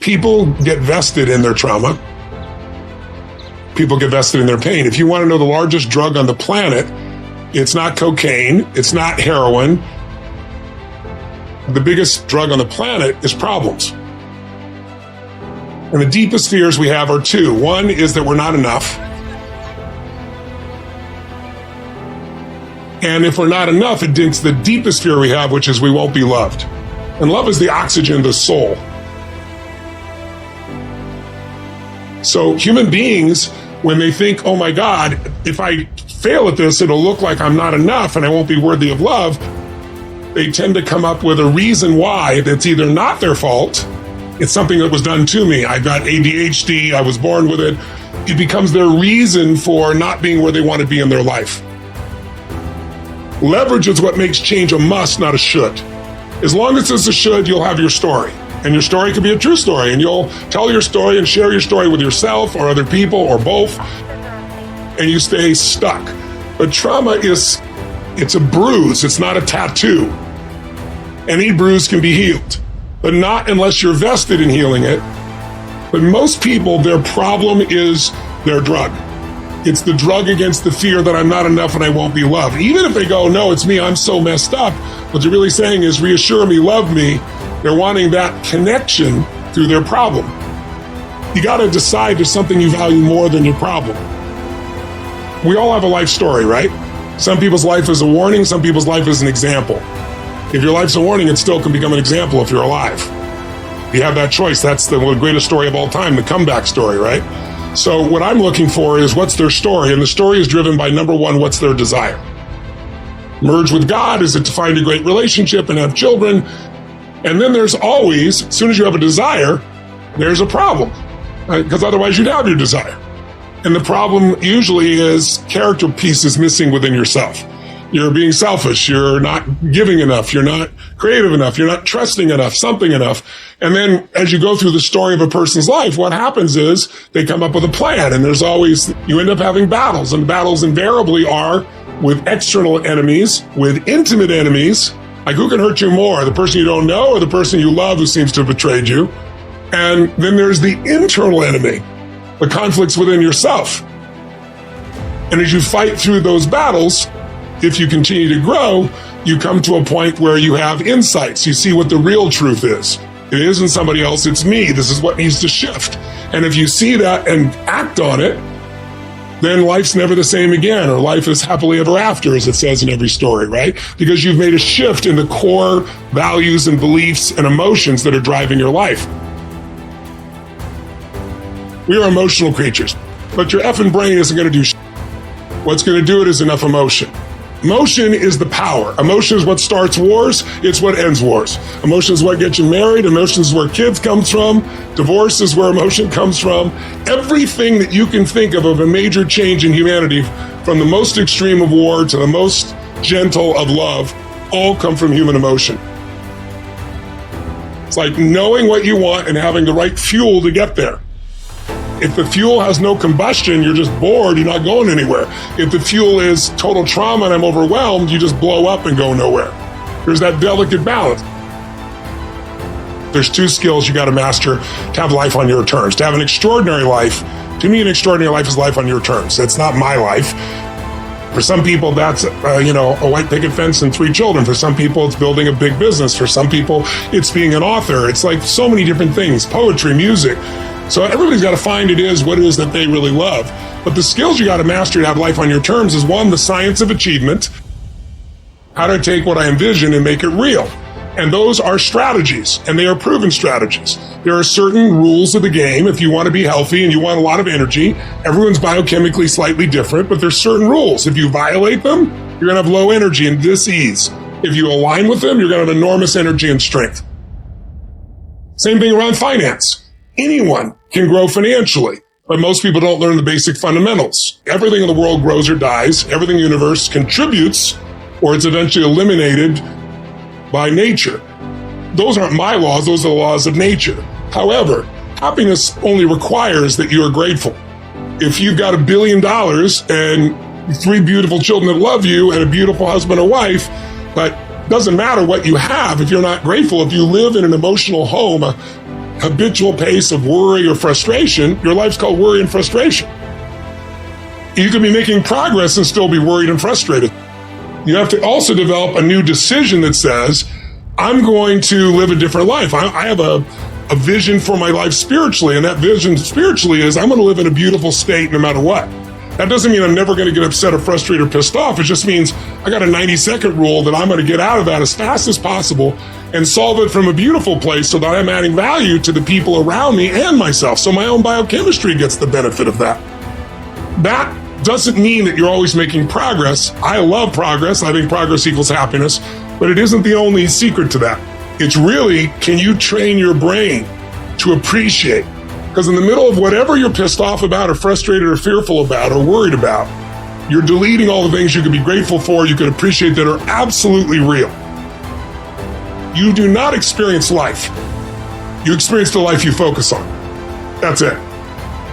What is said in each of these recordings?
People get vested in their trauma. People get vested in their pain. If you want to know the largest drug on the planet, it's not cocaine, it's not heroin. The biggest drug on the planet is problems. And the deepest fears we have are two. One is that we're not enough. And if we're not enough, it dinks the deepest fear we have, which is we won't be loved. And love is the oxygen of the soul. So human beings, when they think, oh my God, if I fail at this, it'll look like I'm not enough and I won't be worthy of love, they tend to come up with a reason why that's either not their fault, it's something that was done to me. I've got ADHD, I was born with it. It becomes their reason for not being where they want to be in their life. Leverage is what makes change a must, not a should. As long as it's a should, you'll have your story. And your story could be a true story, and you'll tell your story and share your story with yourself or other people or both, and you stay stuck. But trauma it's a bruise, it's not a tattoo. Any bruise can be healed, but not unless you're vested in healing it. But most people, their problem is their drug. It's the drug against the fear that I'm not enough and I won't be loved. Even if they go, no, it's me, I'm so messed up, what they're really saying is reassure me, love me. They're wanting that connection through their problem. You got to decide there's something you value more than your problem. We all have a life story, right? Some people's life is a warning, some people's life is an example. If your life's a warning, it still can become an example if you're alive. You have that choice. That's the greatest story of all time, the comeback story, right? So what I'm looking for is what's their story, and the story is driven by number one, what's their desire? Merge with God, is it to find a great relationship and have children? And then there's always, as soon as you have a desire, there's a problem, because otherwise you'd have your desire. And the problem usually is character pieces missing within yourself. You're being selfish, you're not giving enough, you're not creative enough, you're not trusting enough, something enough. And then as you go through the story of a person's life, what happens is they come up with a plan, and there's always, you end up having battles, and battles invariably are with external enemies, with intimate enemies. Like, who can hurt you more, the person you don't know or the person you love who seems to have betrayed you? And then there's the internal enemy, the conflicts within yourself. And as you fight through those battles, if you continue to grow, you come to a point where you have insights. You see what the real truth is. It isn't somebody else, it's me. This is what needs to shift. And if you see that and act on it, then life's never the same again, or life is happily ever after, as it says in every story, right? Because you've made a shift in the core values and beliefs and emotions that are driving your life. We are emotional creatures, but your effing brain isn't going to do shit. What's going to do it is enough emotion. Emotion is the power. Emotion is what starts wars. It's what ends wars. Emotion is what gets you married. Emotion is where kids comes from. Divorce is where emotion comes from. Everything that you can think of a major change in humanity, from the most extreme of war to the most gentle of love, all come from human emotion. It's like knowing what you want and having the right fuel to get there. If the fuel has no combustion, you're just bored, you're not going anywhere. If the fuel is total trauma and I'm overwhelmed, you just blow up and go nowhere. There's that delicate balance. There's two skills you got to master to have life on your terms. To have an extraordinary life, to me, an extraordinary life is life on your terms. It's not my life. For some people, that's a white picket fence and 3 children. For some people, it's building a big business. For some people, it's being an author. It's like so many different things, poetry, music. So everybody's got to find what it is that they really love. But the skills you got to master to have life on your terms is, one, the science of achievement. How to take what I envision and make it real. And those are strategies, and they are proven strategies. There are certain rules of the game. If you want to be healthy and you want a lot of energy, everyone's biochemically slightly different, but there's certain rules. If you violate them, you're going to have low energy and dis-ease. If you align with them, you're going to have enormous energy and strength. Same thing around finance. Anyone can grow financially, but most people don't learn the basic fundamentals. Everything in the world grows or dies. Everything in the universe contributes, or it's eventually eliminated by nature. Those aren't my laws, those are the laws of nature. However, happiness only requires that you are grateful. If you've got $1 billion and 3 beautiful children that love you and a beautiful husband or wife, but it doesn't matter what you have if you're not grateful. If you live in an emotional home, a habitual pace of worry or frustration, your life's called worry and frustration. You could be making progress and still be worried and frustrated. You have to also develop a new decision that says, I'm going to live a different life. I have a vision for my life spiritually, and that vision spiritually is I'm going to live in a beautiful state no matter what. That doesn't mean I'm never going to get upset or frustrated or pissed off. It just means I got a 90-second rule that I'm going to get out of that as fast as possible and solve it from a beautiful place so that I'm adding value to the people around me and myself. So my own biochemistry gets the benefit of that. That doesn't mean that you're always making progress. I love progress. I think progress equals happiness, but it isn't the only secret to that. It's really, can you train your brain to appreciate? Because in the middle of whatever you're pissed off about or frustrated or fearful about or worried about, you're deleting all the things you could be grateful for, you could appreciate that are absolutely real. You do not experience life. You experience the life you focus on. That's it.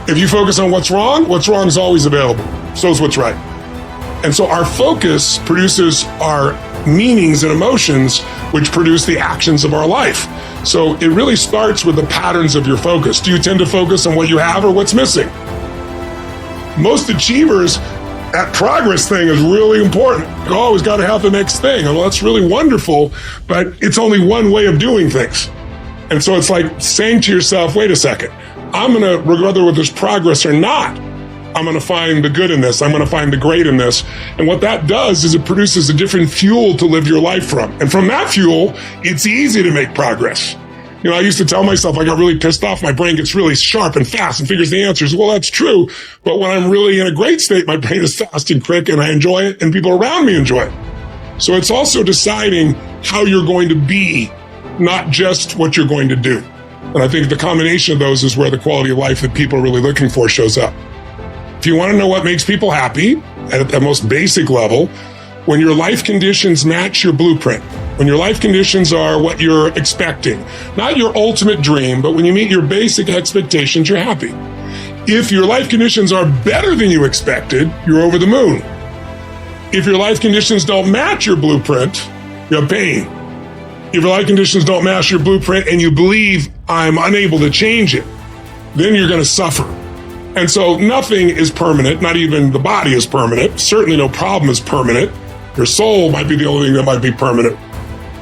If you focus on what's wrong is always available. So is what's right. And so our focus produces our meanings and emotions, which produce the actions of our life. So it really starts with the patterns of your focus. Do you tend to focus on what you have or what's missing? Most achievers, that progress thing is really important. You always got to have the next thing. Well, that's really wonderful, but it's only one way of doing things. And so it's like saying to yourself, wait a second, I'm going to, whether there's progress or not, I'm going to find the good in this. I'm going to find the great in this. And what that does is it produces a different fuel to live your life from. And from that fuel, it's easy to make progress. You know, I used to tell myself I got really pissed off. My brain gets really sharp and fast and figures the answers. Well, that's true. But when I'm really in a great state, my brain is fast and quick and I enjoy it and people around me enjoy it. So it's also deciding how you're going to be, not just what you're going to do. And I think the combination of those is where the quality of life that people are really looking for shows up. If you want to know what makes people happy at the most basic level, when your life conditions match your blueprint, when your life conditions are what you're expecting, not your ultimate dream, but when you meet your basic expectations, you're happy. If your life conditions are better than you expected, you're over the moon. If your life conditions don't match your blueprint, you have pain. If your life conditions don't match your blueprint and you believe I'm unable to change it, then you're going to suffer. And so nothing is permanent, not even the body is permanent. Certainly no problem is permanent. Your soul might be the only thing that might be permanent.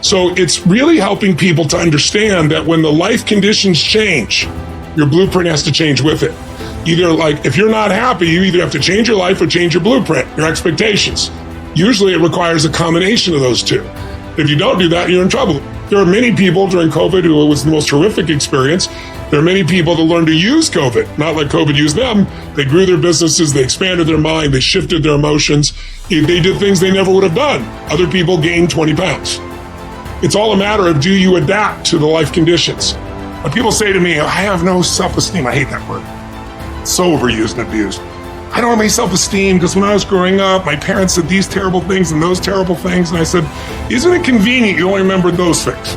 So it's really helping people to understand that when the life conditions change, your blueprint has to change with it. Either like, if you're not happy, you either have to change your life or change your blueprint, your expectations. Usually it requires a combination of those two. If you don't do that, you're in trouble. There are many people during COVID who it was the most horrific experience. There are many people that learned to use COVID, not let COVID use them. They grew their businesses, they expanded their mind, they shifted their emotions. They did things they never would have done. Other people gained 20 pounds. It's all a matter of, do you adapt to the life conditions? When people say to me, I have no self-esteem, I hate that word. It's so overused and abused. I don't have any self-esteem because when I was growing up, my parents said these terrible things and those terrible things. And I said, isn't it convenient you only remembered those things?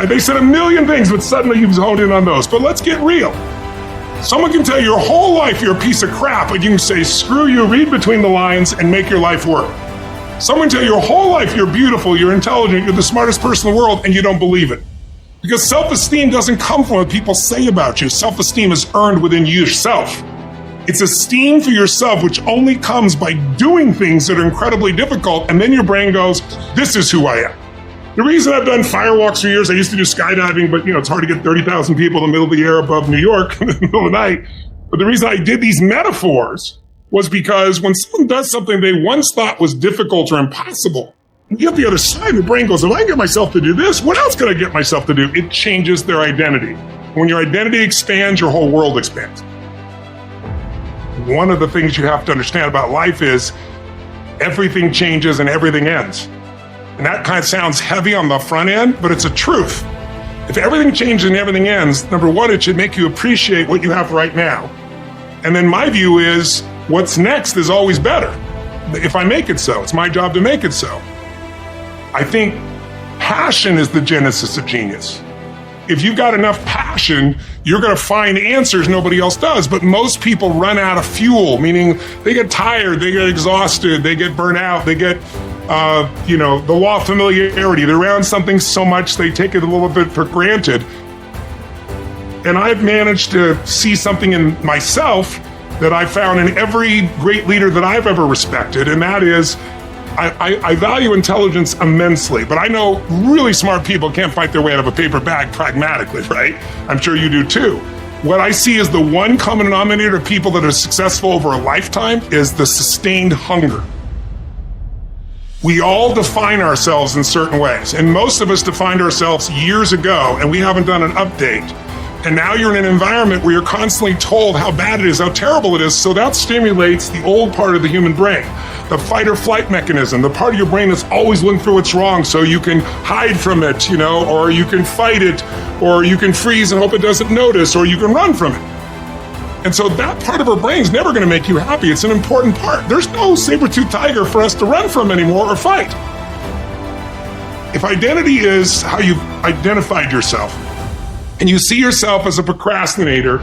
They said a million things, but suddenly you honed in on those. But let's get real. Someone can tell you your whole life you're a piece of crap, but you can say, screw you, read between the lines and make your life work. Someone can tell you your whole life you're beautiful, you're intelligent, you're the smartest person in the world, and you don't believe it. Because self-esteem doesn't come from what people say about you. Self-esteem is earned within yourself. It's esteem for yourself, which only comes by doing things that are incredibly difficult, and then your brain goes, this is who I am. The reason I've done firewalks for years, I used to do skydiving, but it's hard to get 30,000 people in the middle of the air above New York in the middle of the night. But the reason I did these metaphors was because when someone does something they once thought was difficult or impossible, you get the other side, the brain goes, if I can get myself to do this, what else can I get myself to do? It changes their identity. When your identity expands, your whole world expands. One of the things you have to understand about life is everything changes and everything ends. And that kind of sounds heavy on the front end, but it's a truth. If everything changes and everything ends, number one, it should make you appreciate what you have right now. And then my view is what's next is always better. If I make it so, it's my job to make it so. I think passion is the genesis of genius. If you've got enough passion, you're going to find answers nobody else does. But most people run out of fuel, meaning they get tired, they get exhausted, they get burnt out, they get, the law of familiarity. They're around something so much they take it a little bit for granted. And I've managed to see something in myself that I found in every great leader that I've ever respected, and that is I value intelligence immensely, but I know really smart people can't fight their way out of a paper bag pragmatically, right? I'm sure you do too. What I see as the one common denominator of people that are successful over a lifetime is the sustained hunger. We all define ourselves in certain ways, and most of us defined ourselves years ago, and we haven't done an update. And now you're in an environment where you're constantly told how bad it is, how terrible it is, so that stimulates the old part of the human brain, the fight or flight mechanism, the part of your brain that's always looking for what's wrong so you can hide from it, or you can fight it, or you can freeze and hope it doesn't notice, or you can run from it. And so that part of our brain is never going to make you happy. It's an important part. There's no saber-toothed tiger for us to run from anymore or fight. If identity is how you've identified yourself, and you see yourself as a procrastinator,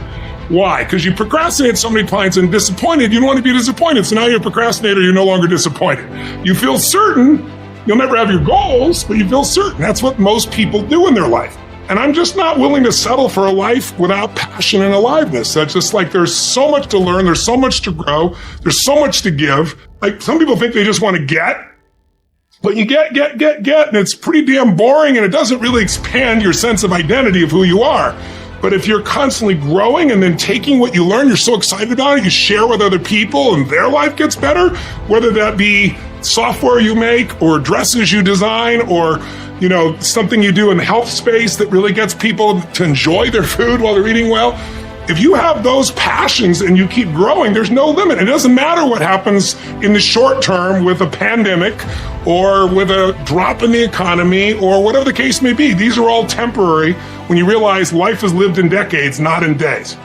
why? Because you procrastinate so many times and disappointed, you don't want to be disappointed. So now you're a procrastinator, you're no longer disappointed. You feel certain, you'll never have your goals, but you feel certain. That's what most people do in their life. And I'm just not willing to settle for a life without passion and aliveness. That's just like there's so much to learn, there's so much to grow, there's so much to give. Like some people think they just want to get, but you get, and it's pretty damn boring, and it doesn't really expand your sense of identity of who you are. But if you're constantly growing and then taking what you learn, you're so excited about it, you share with other people and their life gets better, whether that be software you make or dresses you design or something you do in the health space that really gets people to enjoy their food while they're eating well. If you have those passions and you keep growing, there's no limit. It doesn't matter what happens in the short term with a pandemic or with a drop in the economy or whatever the case may be. These are all temporary when you realize life is lived in decades, not in days.